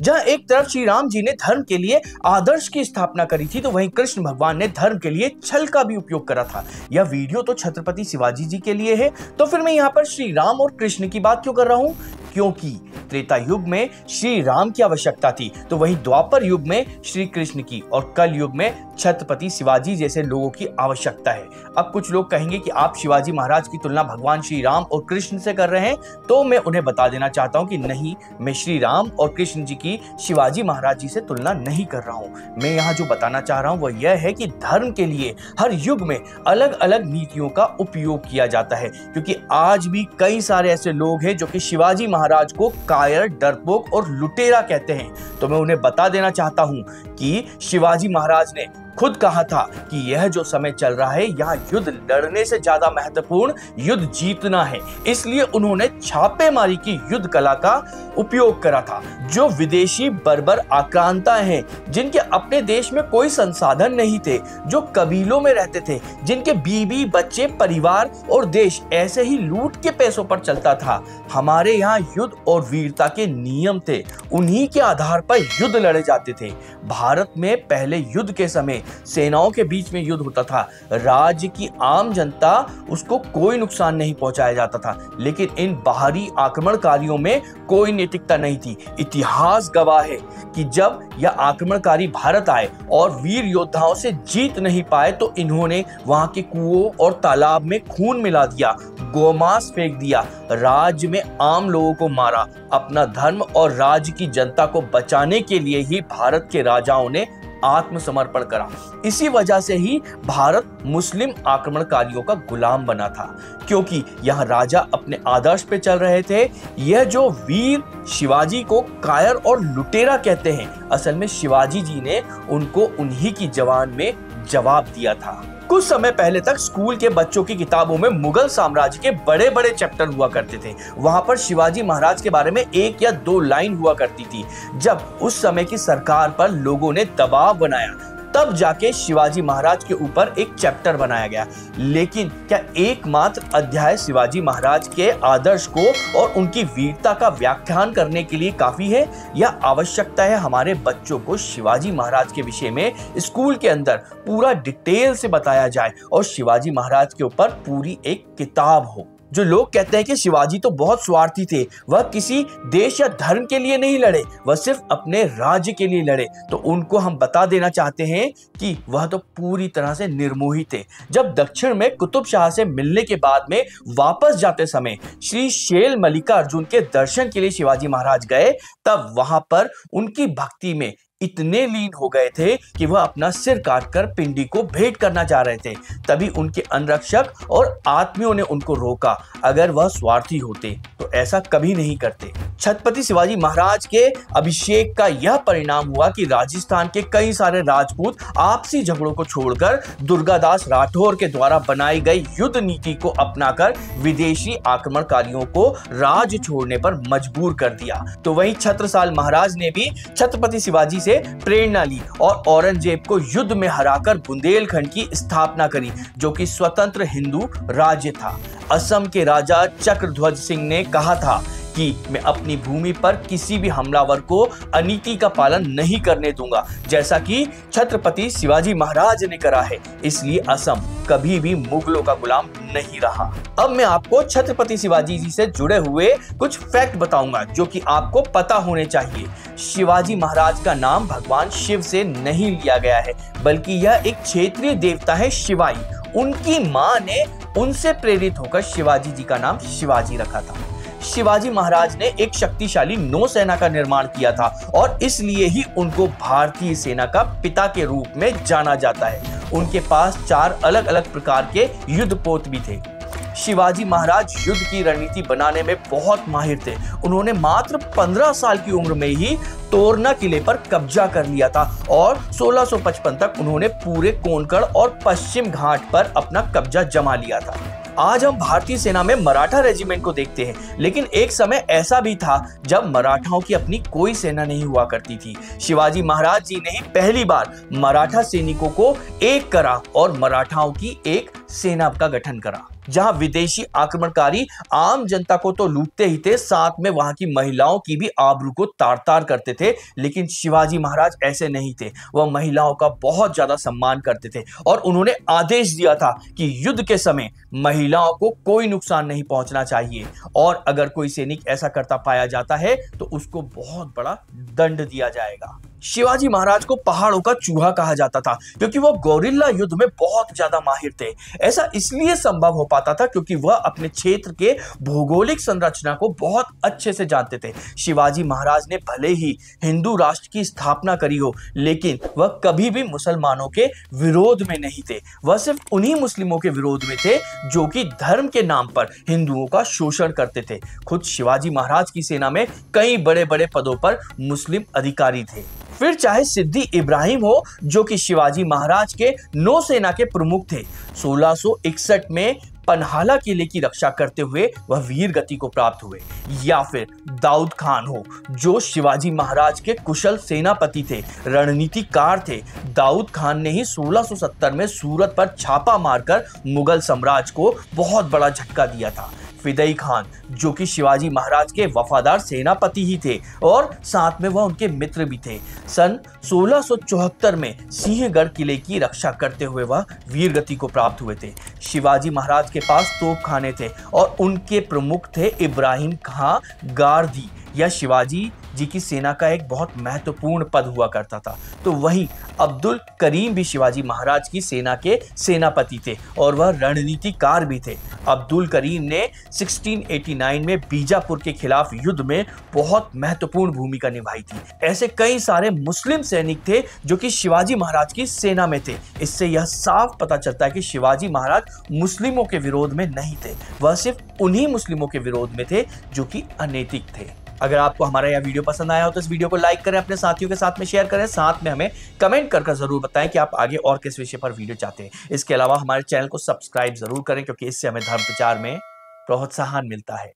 जहां एक तरफ श्री राम जी ने धर्म के लिए आदर्श की स्थापना करी थी, तो वहीं कृष्ण भगवान ने धर्म के लिए छल का भी उपयोग करा था। यह वीडियो तो छत्रपति शिवाजी जी के लिए है, तो फिर मैं यहाँ पर श्री राम और कृष्ण की बात क्यों कर रहा हूँ? क्योंकि त्रेता युग में श्री राम की आवश्यकता थी, तो वहीं द्वापर युग में श्री कृष्ण की और कल युग में छत्रपति शिवाजी जैसे लोगों की आवश्यकता है। अब कुछ लोग कहेंगे कि आप शिवाजी महाराज की तुलना भगवान श्री राम और कृष्ण से कर रहे हैं, तो मैं उन्हें बता देना चाहता हूं कि नहीं, मैं श्री राम और कृष्ण जी की शिवाजी महाराज जी से तुलना नहीं कर रहा हूं। मैं यहाँ जो बताना चाह रहा हूं वह यह है कि धर्म के लिए हर युग में अलग अलग नीतियों का उपयोग किया जाता है, क्योंकि आज भी कई सारे ऐसे लोग हैं जो कि शिवाजी महाराज को कायर, डरपोक और लुटेरा कहते हैं। तो मैं उन्हें बता देना चाहता हूं कि शिवाजी महाराज ने खुद कहा था कि यह जो समय चल रहा है, यहाँ युद्ध लड़ने से ज्यादा महत्वपूर्ण युद्ध जीतना है। इसलिए उन्होंने छापेमारी की युद्ध कला का उपयोग करा था। जो विदेशी बर्बर आक्रांता हैं, जिनके अपने देश में कोई संसाधन नहीं थे, जो कबीलों में रहते थे, जिनके बीवी बच्चे परिवार और देश ऐसे ही लूट के पैसों पर चलता था, हमारे यहाँ युद्ध और वीरता के नियम थे, उन्हीं के आधार पर युद्ध लड़े जाते थे। भारत में पहले युद्ध के समय सेनाओं के बीच में युद्ध होता था, राज्य की आम जनता उसको कोई नुकसान नहीं पहुंचाया जाता था, लेकिन इन बाहरी आक्रमणकारियों में कोई नैतिकता नहीं थी। इतिहास गवाह है कि जब यह आक्रमणकारी भारत आए और वीर योद्धाओं से जीत नहीं पाए, तो इन्होंने वहां के कुओं और तालाब में खून मिला दिया, गोमांस फेंक दिया, राज्य में आम लोगों को मारा। अपना धर्म और राज्य की जनता को बचाने के लिए ही भारत के राजाओं ने आत्मसमर्पण करा। इसी वजह से ही भारत मुस्लिम आक्रमणकारियों का गुलाम बना था, क्योंकि यहाँ राजा अपने आदर्श पे चल रहे थे। यह जो वीर शिवाजी को कायर और लुटेरा कहते हैं, असल में शिवाजी जी ने उनको उन्हीं की जबान में जवाब दिया था। कुछ समय पहले तक स्कूल के बच्चों की किताबों में मुगल साम्राज्य के बड़े बड़े चैप्टर हुआ करते थे। वहां पर शिवाजी महाराज के बारे में 1 या 2 लाइन हुआ करती थी। जब उस समय की सरकार पर लोगों ने दबाव बनाया, तब जाके शिवाजी महाराज के ऊपर एक चैप्टर बनाया गया। लेकिन क्या एकमात्र अध्याय शिवाजी महाराज के आदर्श को और उनकी वीरता का व्याख्यान करने के लिए काफी है? यह आवश्यकता है हमारे बच्चों को शिवाजी महाराज के विषय में स्कूल के अंदर पूरा डिटेल से बताया जाए और शिवाजी महाराज के ऊपर पूरी एक किताब हो। जो लोग कहते हैं कि शिवाजी तो बहुत स्वार्थी थे, वह किसी देश या धर्म के लिए नहीं लड़े, वह सिर्फ अपने राज्य के लिए लड़े, तो उनको हम बता देना चाहते हैं कि वह तो पूरी तरह से निर्मोही थे। जब दक्षिण में कुतुब शाह से मिलने के बाद में वापस जाते समय श्री शैल मल्लिकार्जुन के दर्शन के लिए शिवाजी महाराज गए, तब वहां पर उनकी भक्ति में इतने लीन हो गए थे कि वह अपना सिर काटकर पिंडी को भेंट करना चाह रहे थे। तभी उनके अंगरक्षक और आत्मियों ने उनको रोका। अगर वह स्वार्थी होते तो ऐसा कभी नहीं करते। छत्रपति शिवाजी महाराज के अभिषेक का यह परिणाम हुआ कि राजस्थान के कई सारे राजपूत आपसी झगड़ों को छोड़कर दुर्गादास राठौर के द्वारा बनाई गई युद्ध नीति को अपनाकर विदेशी आक्रमणकारियों को राज छोड़ने पर मजबूर कर दिया। तो वहीं छत्रसाल महाराज ने भी छत्रपति शिवाजी से प्रेरणा ली और औरंगजेब को युद्ध में हराकर बुंदेलखंड की स्थापना करी, जो कि स्वतंत्र हिंदू राज्य था। असम के राजा चक्रध्वज सिंह ने कहा था कि मैं अपनी भूमि पर किसी भी हमलावर को अनीति का पालन नहीं करने दूंगा, जैसा कि छत्रपति शिवाजी महाराज ने करा है। इसलिए असम कभी भी मुगलों का गुलाम नहीं रहा। अब मैं आपको छत्रपति शिवाजी जी से जुड़े हुए कुछ फैक्ट बताऊंगा जो कि आपको पता होने चाहिए। शिवाजी महाराज का नाम भगवान शिव से नहीं लिया गया है, बल्कि यह एक क्षेत्रीय देवता है शिवाई। उनकी मां ने उनसे प्रेरित होकर शिवाजी जी का नाम शिवाजी रखा था। शिवाजी महाराज ने एक शक्तिशाली नौसेना का निर्माण किया था और इसलिए ही उनको भारतीय सेना का पिता के रूप में जाना जाता है। उनके पास 4 अलग अलग प्रकार के युद्धपोत भी थे। शिवाजी महाराज युद्ध की रणनीति बनाने में बहुत माहिर थे। उन्होंने मात्र 15 साल की उम्र में ही तोरना किले पर कब्जा कर लिया था और 1655 तक उन्होंने पूरे कोंकण और पश्चिम घाट पर अपना कब्जा जमा लिया था। आज हम भारतीय सेना में मराठा रेजिमेंट को देखते हैं, लेकिन एक समय ऐसा भी था जब मराठाओं की अपनी कोई सेना नहीं हुआ करती थी। शिवाजी महाराज जी ने ही पहली बार मराठा सैनिकों को एक करा और मराठाओं की एक सेना का गठन करा। जहां विदेशी आक्रमणकारी आम जनता को तो लूटते ही थे, साथ में वहां की महिलाओं की भी आबरू को तार तार करते थे। लेकिन शिवाजी महाराज ऐसे नहीं थे, वह महिलाओं का बहुत ज्यादा सम्मान करते थे और उन्होंने आदेश दिया था कि युद्ध के समय महिलाओं को कोई नुकसान नहीं पहुंचना चाहिए और अगर कोई सैनिक ऐसा करता पाया जाता है तो उसको बहुत बड़ा दंड दिया जाएगा। शिवाजी महाराज को पहाड़ों का चूहा कहा जाता था क्योंकि वह गोरिल्ला युद्ध में बहुत ज्यादा माहिर थे। ऐसा इसलिए संभव हो पाता था क्योंकि वह अपने क्षेत्र के भौगोलिक संरचना को बहुत अच्छे से जानते थे। शिवाजी महाराज ने भले ही हिंदू राष्ट्र की स्थापना करी हो, लेकिन वह कभी भी मुसलमानों के विरोध में नहीं थे। वह सिर्फ उन्हीं मुस्लिमों के विरोध में थे जो कि धर्म के नाम पर हिंदुओं का शोषण करते थे। खुद शिवाजी महाराज की सेना में कई बड़े बड़े पदों पर मुस्लिम अधिकारी थे। फिर चाहे सिद्दी इब्राहिम हो जो कि शिवाजी महाराज के नौसेना के प्रमुख थे, 1661 में पन्हाला किले की रक्षा करते हुए वह वीर गति को प्राप्त हुए, या फिर दाऊद खान हो जो शिवाजी महाराज के कुशल सेनापति थे, रणनीतिकार थे। दाऊद खान ने ही 1670 में सूरत पर छापा मारकर मुगल साम्राज्य को बहुत बड़ा झटका दिया था। फिदई खान जो कि शिवाजी महाराज के वफादार सेनापति ही थे और साथ में वह उनके मित्र भी थे। सन 1674 में सिंहगढ़ किले की रक्षा करते हुए वह वीरगति को प्राप्त हुए थे। शिवाजी महाराज के पास तोपखाने थे और उनके प्रमुख थे इब्राहिम खां गारदी, यह शिवाजी जी की सेना का एक बहुत महत्वपूर्ण पद हुआ करता था। तो वहीं अब्दुल करीम भी शिवाजी महाराज की सेना के सेनापति थे और वह रणनीतिकार भी थे। अब्दुल करीम ने 1689 में बीजापुर के खिलाफ युद्ध में बहुत महत्वपूर्ण भूमिका निभाई थी। ऐसे कई सारे मुस्लिम सैनिक थे जो कि शिवाजी महाराज की सेना में थे। इससे यह साफ पता चलता है कि शिवाजी महाराज मुस्लिमों के विरोध में नहीं थे, वह सिर्फ उन्हीं मुस्लिमों के विरोध में थे जो कि अनैतिक थे। अगर आपको हमारा यह वीडियो पसंद आया हो तो इस वीडियो को लाइक करें, अपने साथियों के साथ में शेयर करें, साथ में हमें कमेंट कर जरूर बताएं कि आप आगे और किस विषय पर वीडियो चाहते हैं। इसके अलावा हमारे चैनल को सब्सक्राइब जरूर करें क्योंकि इससे हमें धर्म प्रचार में प्रोत्साहन मिलता है।